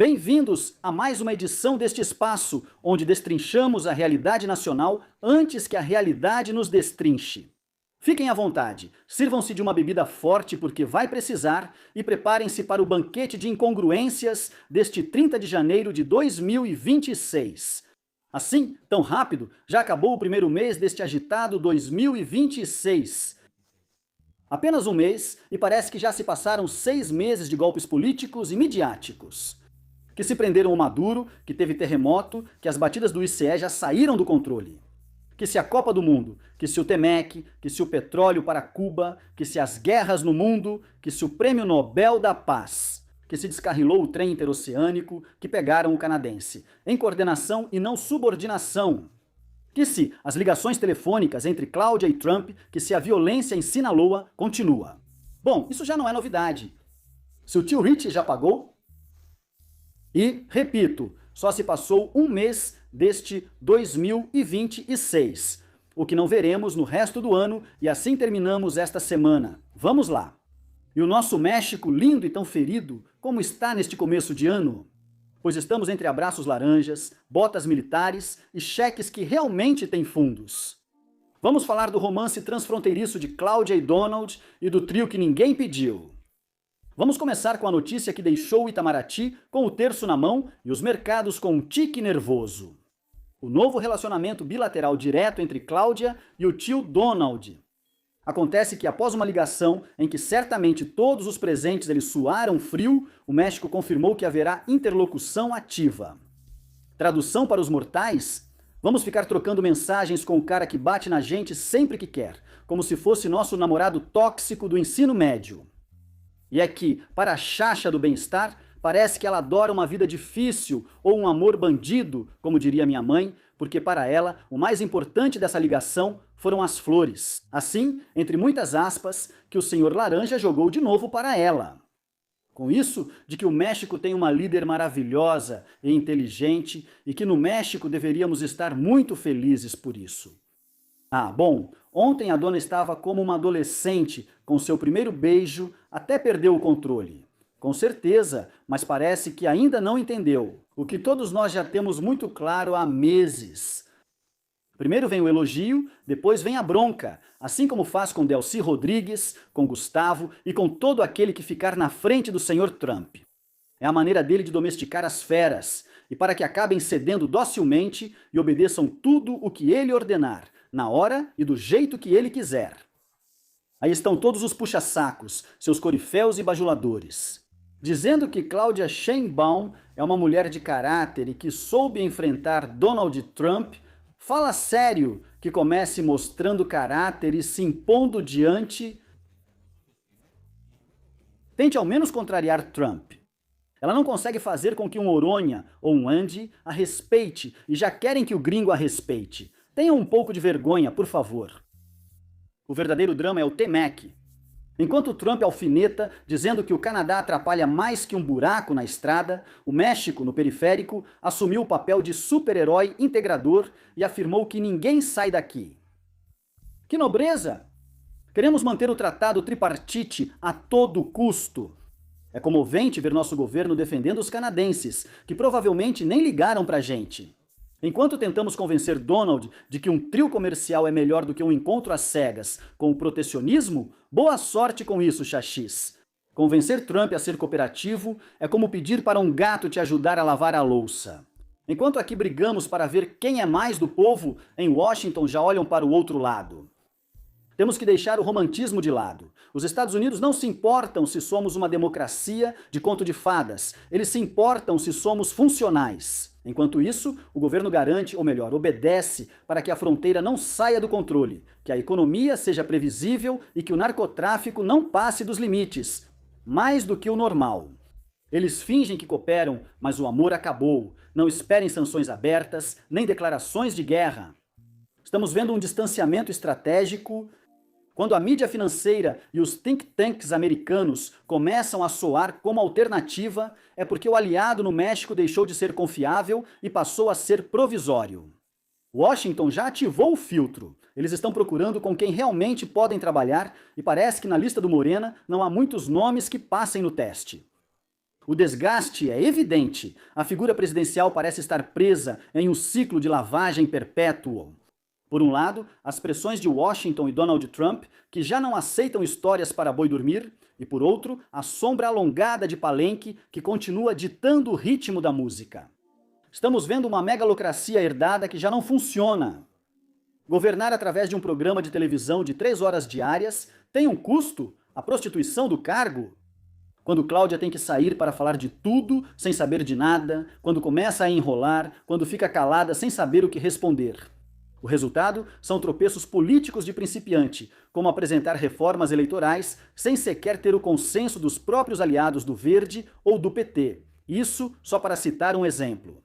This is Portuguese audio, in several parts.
Bem-vindos a mais uma edição deste espaço, onde destrinchamos a realidade nacional antes que a realidade nos destrinche. Fiquem à vontade, sirvam-se de uma bebida forte porque vai precisar e preparem-se para o banquete de incongruências deste 30 de janeiro de 2026. Assim, tão rápido, já acabou o primeiro mês deste agitado 2026. Apenas um mês e parece que já se passaram 6 meses de golpes políticos e midiáticos. Que se prenderam o Maduro, que teve terremoto, que as batidas do ICE já saíram do controle. Que se a Copa do Mundo, que se o Temec, que se o petróleo para Cuba, que se as guerras no mundo, que se o Prêmio Nobel da Paz, que se descarrilou o trem interoceânico, que pegaram o canadense, em coordenação e não subordinação. Que se as ligações telefônicas entre Cláudia e Trump, que se a violência em Sinaloa continua. Bom, isso já não é novidade. Se o tio Rich já pagou. E, repito, só se passou um mês deste 2026, o que não veremos no resto do ano, e assim terminamos esta semana. Vamos lá! E o nosso México, lindo e tão ferido, como está neste começo de ano? Pois estamos entre abraços laranjas, botas militares e cheques que realmente têm fundos. Vamos falar do romance transfronteiriço de Cláudia e Donald e do trio que ninguém pediu. Vamos começar com a notícia que deixou o Itamaraty com o terço na mão e os mercados com um tique nervoso. O novo relacionamento bilateral direto entre Cláudia e o tio Donald. Acontece que após uma ligação em que certamente todos os presentes eles suaram frio, o México confirmou que haverá interlocução ativa. Tradução para os mortais? Vamos ficar trocando mensagens com o cara que bate na gente sempre que quer, como se fosse nosso namorado tóxico do ensino médio. E é que, para a Chacha do bem-estar, parece que ela adora uma vida difícil ou um amor bandido, como diria minha mãe, porque para ela o mais importante dessa ligação foram as flores. Assim, entre muitas aspas, que o senhor Laranja jogou de novo para ela. Com isso, de que o México tem uma líder maravilhosa e inteligente e que no México deveríamos estar muito felizes por isso. Ah, bom, ontem a dona estava como uma adolescente, com seu primeiro beijo, até perdeu o controle. Com certeza, mas parece que ainda não entendeu, o que todos nós já temos muito claro há meses. Primeiro vem o elogio, depois vem a bronca, assim como faz com Delcy Rodrigues, com Gustavo e com todo aquele que ficar na frente do senhor Trump. É a maneira dele de domesticar as feras, e para que acabem cedendo docilmente e obedeçam tudo o que ele ordenar, na hora e do jeito que ele quiser. Aí estão todos os puxa-sacos, seus coriféus e bajuladores, dizendo que Cláudia Sheinbaum é uma mulher de caráter e que soube enfrentar Donald Trump. Fala sério que comece mostrando caráter e se impondo diante. Tente ao menos contrariar Trump. Ela não consegue fazer com que um Oronha ou um Andy a respeite e já querem que o gringo a respeite. Tenham um pouco de vergonha, por favor. O verdadeiro drama é o Temec. Enquanto Trump alfineta, dizendo que o Canadá atrapalha mais que um buraco na estrada, o México, no periférico, assumiu o papel de super-herói integrador e afirmou que ninguém sai daqui. Que nobreza! Queremos manter o tratado tripartite a todo custo. É comovente ver nosso governo defendendo os canadenses, que provavelmente nem ligaram pra gente. Enquanto tentamos convencer Donald de que um trio comercial é melhor do que um encontro às cegas com o protecionismo, boa sorte com isso, xaxis. Convencer Trump a ser cooperativo é como pedir para um gato te ajudar a lavar a louça. Enquanto aqui brigamos para ver quem é mais do povo, em Washington já olham para o outro lado. Temos que deixar o romantismo de lado. Os Estados Unidos não se importam se somos uma democracia de conto de fadas. Eles se importam se somos funcionais. Enquanto isso, o governo garante, ou melhor, obedece para que a fronteira não saia do controle, que a economia seja previsível e que o narcotráfico não passe dos limites, mais do que o normal. Eles fingem que cooperam, mas o amor acabou. Não esperem sanções abertas, nem declarações de guerra. Estamos vendo um distanciamento estratégico. Quando a mídia financeira e os think tanks americanos começam a soar como alternativa, é porque o aliado no México deixou de ser confiável e passou a ser provisório. Washington já ativou o filtro. Eles estão procurando com quem realmente podem trabalhar e parece que na lista do Morena não há muitos nomes que passem no teste. O desgaste é evidente. A figura presidencial parece estar presa em um ciclo de lavagem perpétuo. Por um lado, as pressões de Washington e Donald Trump, que já não aceitam histórias para boi dormir, e por outro, a sombra alongada de Palenque, que continua ditando o ritmo da música. Estamos vendo uma megalocracia herdada que já não funciona. Governar através de um programa de televisão de 3 horas diárias tem um custo? A prostituição do cargo? Quando Cláudia tem que sair para falar de tudo sem saber de nada, quando começa a enrolar, quando fica calada sem saber o que responder. O resultado são tropeços políticos de principiante, como apresentar reformas eleitorais sem sequer ter o consenso dos próprios aliados do Verde ou do PT. Isso só para citar um exemplo.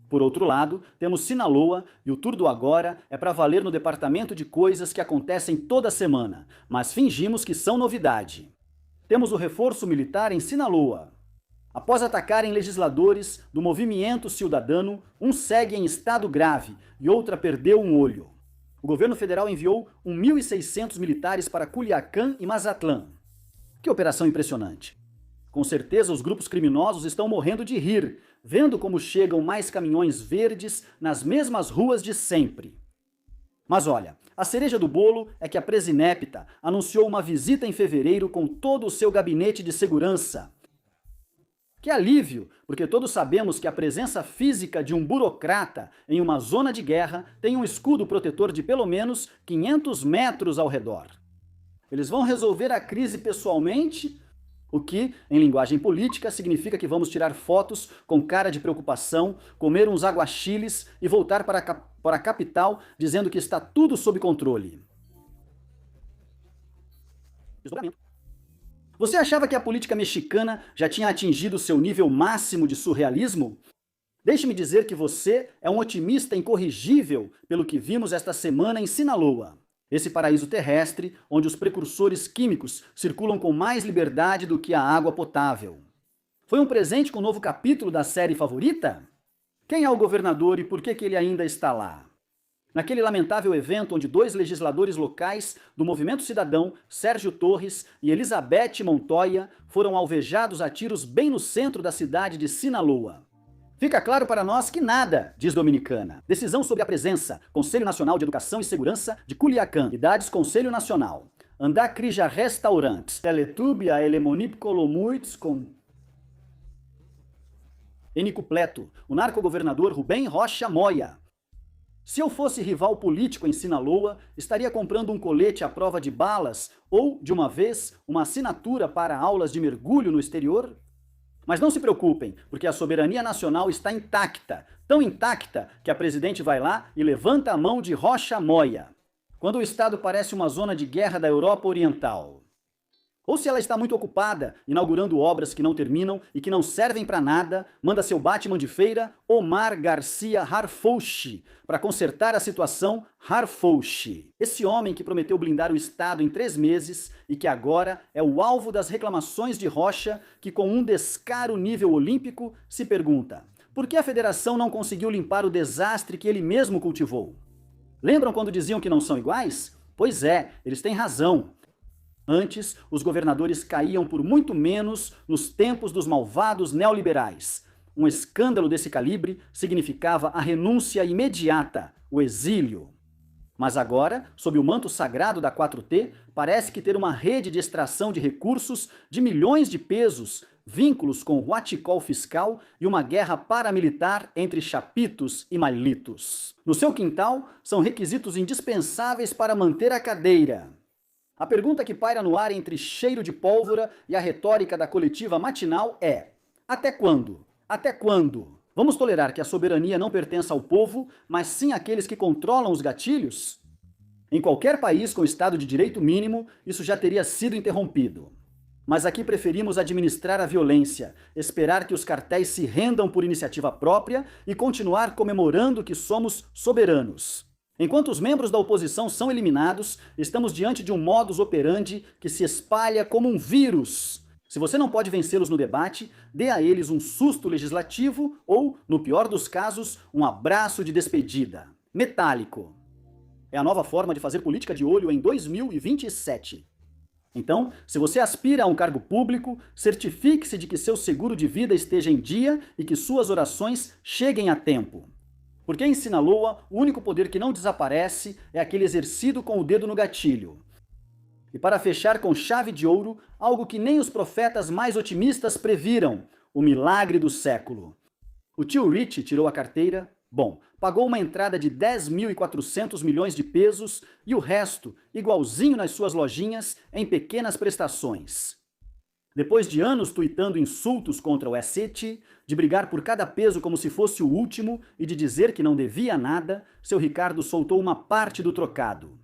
Por outro lado, temos Sinaloa e o Tour do Agora é para valer no departamento de coisas que acontecem toda semana, mas fingimos que são novidade. Temos o reforço militar em Sinaloa. Após atacarem legisladores do movimento cidadano, um segue em estado grave e outra perdeu um olho. O governo federal enviou 1.600 militares para Culiacán e Mazatlán. Que operação impressionante! Com certeza os grupos criminosos estão morrendo de rir, vendo como chegam mais caminhões verdes nas mesmas ruas de sempre. Mas olha, a cereja do bolo é que a Presinepta anunciou uma visita em fevereiro com todo o seu gabinete de segurança. Que alívio, porque todos sabemos que a presença física de um burocrata em uma zona de guerra tem um escudo protetor de pelo menos 500 metros ao redor. Eles vão resolver a crise pessoalmente, o que, em linguagem política, significa que vamos tirar fotos com cara de preocupação, comer uns aguachiles e voltar para a capital dizendo que está tudo sob controle. Você achava que a política mexicana já tinha atingido seu nível máximo de surrealismo? Deixe-me dizer que você é um otimista incorrigível pelo que vimos esta semana em Sinaloa. Esse paraíso terrestre, onde os precursores químicos circulam com mais liberdade do que a água potável. Foi um presente com o novo capítulo da série favorita? Quem é o governador e por que ele ainda está lá? Naquele lamentável evento onde 2 legisladores locais do Movimento Cidadão, Sérgio Torres e Elizabeth Montoya, foram alvejados a tiros bem no centro da cidade de Sinaloa. Fica claro para nós que nada, diz Dominicana. Decisão sobre a presença, Conselho Nacional de Educação e Segurança de Culiacán, idades Conselho Nacional. Andar crija restaurantes, Teletube a elemonip colomuits com... Enicupleto, o narcogovernador Rubem Rocha Moya. Se eu fosse rival político em Sinaloa, estaria comprando um colete à prova de balas ou, de uma vez, uma assinatura para aulas de mergulho no exterior? Mas não se preocupem, porque a soberania nacional está intacta, tão intacta que a presidente vai lá e levanta a mão de Rocha Moya, quando o Estado parece uma zona de guerra da Europa Oriental. Ou se ela está muito ocupada, inaugurando obras que não terminam e que não servem para nada, manda seu Batman de feira, Omar Garcia Harfouchi, para consertar a situação Harfouchi. Esse homem que prometeu blindar o Estado em 3 meses e que agora é o alvo das reclamações de Rocha, que com um descaro nível olímpico se pergunta: por que a federação não conseguiu limpar o desastre que ele mesmo cultivou? Lembram quando diziam que não são iguais? Pois é, eles têm razão. Antes, os governadores caíam por muito menos nos tempos dos malvados neoliberais. Um escândalo desse calibre significava a renúncia imediata, o exílio. Mas agora, sob o manto sagrado da 4T, parece que ter uma rede de extração de recursos de milhões de pesos, vínculos com o huachicol fiscal e uma guerra paramilitar entre chapitos e mallitos. No seu quintal, são requisitos indispensáveis para manter a cadeira. A pergunta que paira no ar entre cheiro de pólvora e a retórica da coletiva matinal é: até quando? Até quando? Vamos tolerar que a soberania não pertença ao povo, mas sim àqueles que controlam os gatilhos? Em qualquer país com Estado de direito mínimo, isso já teria sido interrompido. Mas aqui preferimos administrar a violência, esperar que os cartéis se rendam por iniciativa própria e continuar comemorando que somos soberanos. Enquanto os membros da oposição são eliminados, estamos diante de um modus operandi que se espalha como um vírus. Se você não pode vencê-los no debate, dê a eles um susto legislativo ou, no pior dos casos, um abraço de despedida. Metálico. É a nova forma de fazer política de olho em 2027. Então, se você aspira a um cargo público, certifique-se de que seu seguro de vida esteja em dia e que suas orações cheguem a tempo. Porque em Sinaloa, o único poder que não desaparece é aquele exercido com o dedo no gatilho. E para fechar com chave de ouro, algo que nem os profetas mais otimistas previram, o milagre do século. O tio Rich tirou a carteira, pagou uma entrada de 10.400 milhões de pesos e o resto, igualzinho nas suas lojinhas, em pequenas prestações. Depois de anos tuitando insultos contra o SET, de brigar por cada peso como se fosse o último e de dizer que não devia nada, seu Ricardo soltou uma parte do trocado.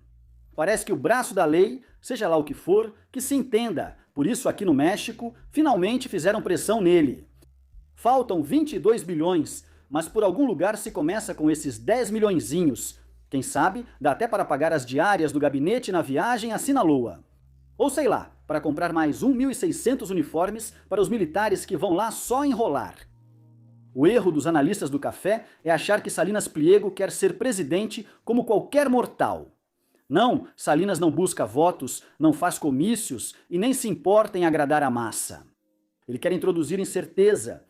Parece que o braço da lei, seja lá o que for, que se entenda. Por isso, aqui no México, finalmente fizeram pressão nele. Faltam 22 bilhões, mas por algum lugar se começa com esses 10 milhõezinhos. Quem sabe, dá até para pagar as diárias do gabinete na viagem a Sinaloa. Ou sei lá, para comprar mais 1.600 uniformes para os militares que vão lá só enrolar. O erro dos analistas do café é achar que Salinas Pliego quer ser presidente como qualquer mortal. Não, Salinas não busca votos, não faz comícios e nem se importa em agradar a massa. Ele quer introduzir incerteza.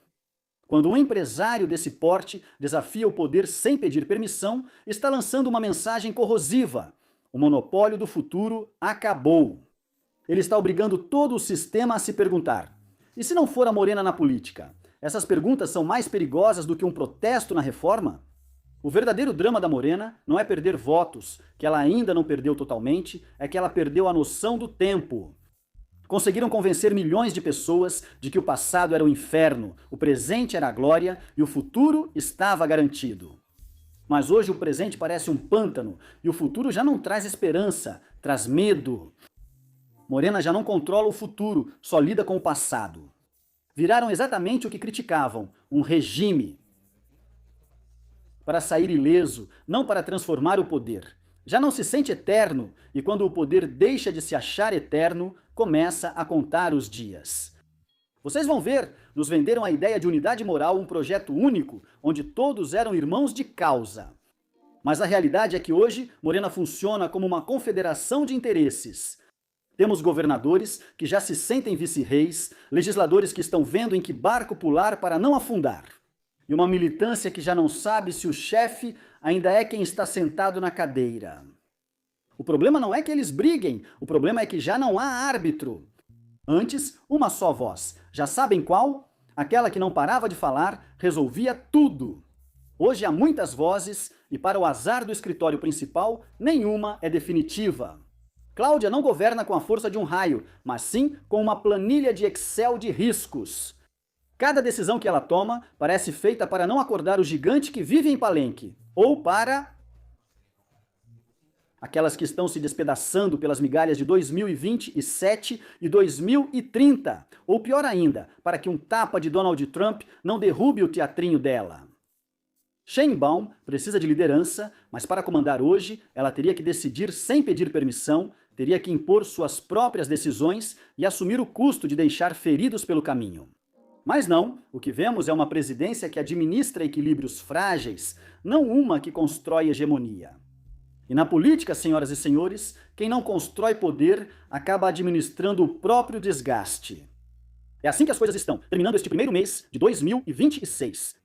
Quando um empresário desse porte desafia o poder sem pedir permissão, está lançando uma mensagem corrosiva. O monopólio do futuro acabou. Ele está obrigando todo o sistema a se perguntar: e se não for a Morena na política? Essas perguntas são mais perigosas do que um protesto na reforma? O verdadeiro drama da Morena não é perder votos, que ela ainda não perdeu totalmente, é que ela perdeu a noção do tempo. Conseguiram convencer milhões de pessoas de que o passado era o inferno, o presente era a glória e o futuro estava garantido. Mas hoje o presente parece um pântano e o futuro já não traz esperança, traz medo. Morena já não controla o futuro, só lida com o passado. Viraram exatamente o que criticavam, um regime. Para sair ileso, não para transformar o poder. Já não se sente eterno, e quando o poder deixa de se achar eterno, começa a contar os dias. Vocês vão ver, nos venderam a ideia de unidade moral, um projeto único, onde todos eram irmãos de causa. Mas a realidade é que hoje, Morena funciona como uma confederação de interesses. Temos governadores que já se sentem vice-reis, legisladores que estão vendo em que barco pular para não afundar. E uma militância que já não sabe se o chefe ainda é quem está sentado na cadeira. O problema não é que eles briguem, o problema é que já não há árbitro. Antes, uma só voz. Já sabem qual? Aquela que não parava de falar, resolvia tudo. Hoje há muitas vozes e, para o azar do escritório principal, nenhuma é definitiva. Cláudia não governa com a força de um raio, mas sim com uma planilha de Excel de riscos. Cada decisão que ela toma parece feita para não acordar o gigante que vive em Palenque, ou para aquelas que estão se despedaçando pelas migalhas de 2027 e 2030, ou pior ainda, para que um tapa de Donald Trump não derrube o teatrinho dela. Sheinbaum precisa de liderança, mas para comandar hoje, ela teria que decidir sem pedir permissão, teria que impor suas próprias decisões e assumir o custo de deixar feridos pelo caminho. Mas não, o que vemos é uma presidência que administra equilíbrios frágeis, não uma que constrói hegemonia. E na política, senhoras e senhores, quem não constrói poder acaba administrando o próprio desgaste. É assim que as coisas estão, terminando este primeiro mês de 2026.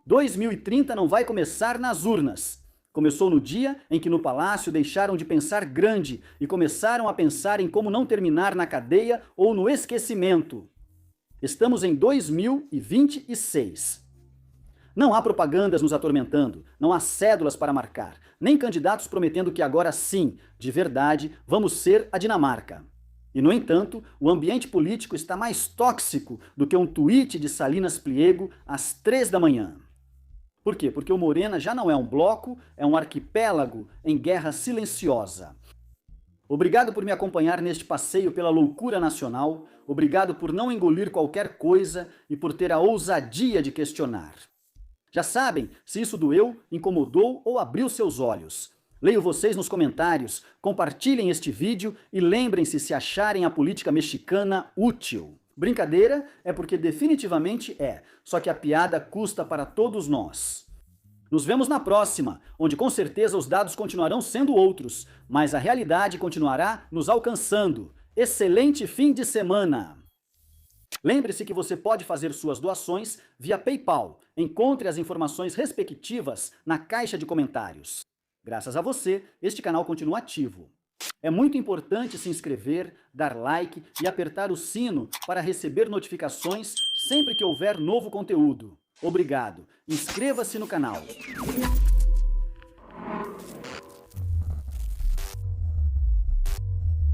2030 não vai começar nas urnas. Começou no dia em que no palácio deixaram de pensar grande e começaram a pensar em como não terminar na cadeia ou no esquecimento. Estamos em 2026. Não há propagandas nos atormentando, não há cédulas para marcar, nem candidatos prometendo que agora sim, de verdade, vamos ser a Dinamarca. E, no entanto, o ambiente político está mais tóxico do que um tweet de Salinas Pliego às 3 da manhã. Por quê? Porque o Morena já não é um bloco, é um arquipélago em guerra silenciosa. Obrigado por me acompanhar neste passeio pela loucura nacional, obrigado por não engolir qualquer coisa e por ter a ousadia de questionar. Já sabem, se isso doeu, incomodou ou abriu seus olhos. Leio vocês nos comentários, compartilhem este vídeo e lembrem-se se acharem a política mexicana útil. Brincadeira é porque definitivamente é, só que a piada custa para todos nós. Nos vemos na próxima, onde com certeza os dados continuarão sendo outros, mas a realidade continuará nos alcançando. excelente fim de semana! Lembre-se que você pode fazer suas doações via PayPal. Encontre as informações respectivas na caixa de comentários. Graças a você, este canal continua ativo. É muito importante se inscrever, dar like e apertar o sino para receber notificações sempre que houver novo conteúdo. Obrigado. Inscreva-se no canal.